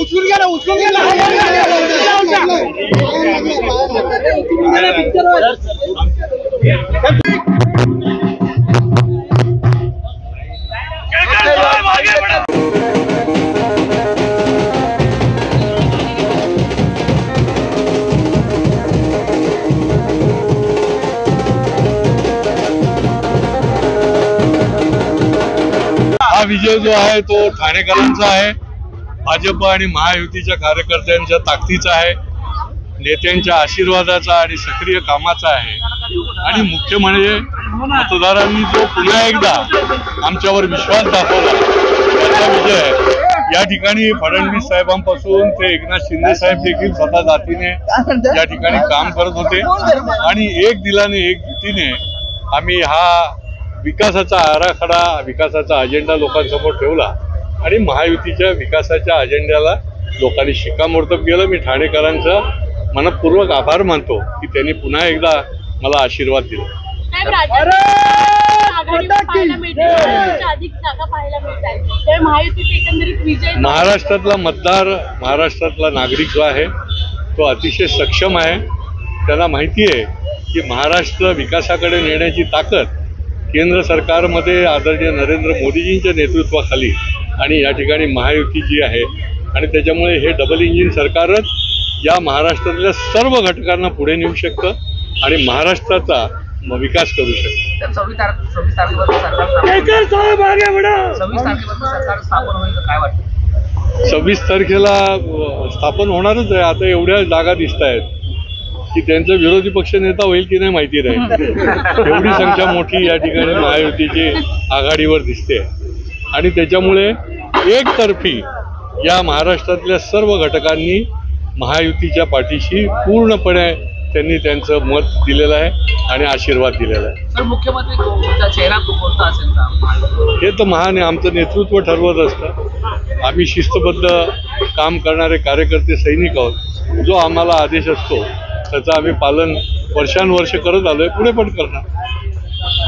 उचलून घ्या ना, उचलून घ्या ना. हा विजय जो आहे तो ठाणेकरांचा आहे, भाजप आणि महायुतीच्या कार्यकर्त्यांच्या ताकदीचा आहे, नेत्यांच्या आशीर्वादाचा आणि सक्रिय कामाचा आहे. आणि मुख्य म्हणजे मतदारांनी जो पुन्हा एकदा आमच्यावर विश्वास दाखवला त्याचा विजय आहे. या ठिकाणी फडणवीस साहेबांपासून ते एकनाथ शिंदे साहेब देखील स्वतः जातीने या ठिकाणी काम करत होते आणि एक दिलाने एक युतीने आम्ही हा विकासाचा आराखडा, विकासाचा अजेंडा लोकांसमोर ठेवला आणि महायुतीच्या विकासाच्या अजेंड्याला लोकांनी शिक्कामोर्तब केलं. मी ठाणेकरांचा मनपूर्वक आभार मानतो की त्यांनी पुन्हा एकदा मला आशीर्वाद दिला. महाराष्ट्रातला मतदार, महाराष्ट्रातला नागरिक जो आहे तो अतिशय सक्षम आहे. त्यांना माहिती आहे की महाराष्ट्र विकासाकडे नेण्याची ताकद केंद्र सरकारमध्ये आदरणीय नरेंद्र मोदीजींच्या नेतृत्वाखाली आणि या ठिकाणी महायुतीची आहे आणि त्याच्यामुळे हे डबल इंजिन सरकारच या महाराष्ट्रातल्या सर्व घटकांना पुढे नेऊ शकतं आणि महाराष्ट्राचा विकास करू शकतं. 26 तारखेला स्थापन होणारच आहे. आता एवढ्या जागा दिसत आहेत की त्यांचा विरोधी पक्ष नेता होईल की नाही माहिती नाही. एवढी संख्या मोठी या ठिकाणी महायुतीची आघाडीवर दिसते आणि त्याच्यामुळे एकतर्फी या महाराष्ट्रातल्या सर्व घटकांनी महायुतीच्या पाठीशी पूर्णपणे त्यांनी त्यांचं मत दिलेलं आहे आणि आशीर्वाद दिलेला आहे. सर, मुख्यमंत्री चेहरा कोणता असेल हे तर आमचं नेतृत्व ठरवत असतं. आम्ही शिस्तबद्ध काम करणारे कार्यकर्ते सैनिक आहोत. जो आम्हाला आदेश असतो त्याचं आम्ही पालन वर्षानुवर्ष करत आलोय, पुढे पण करणार.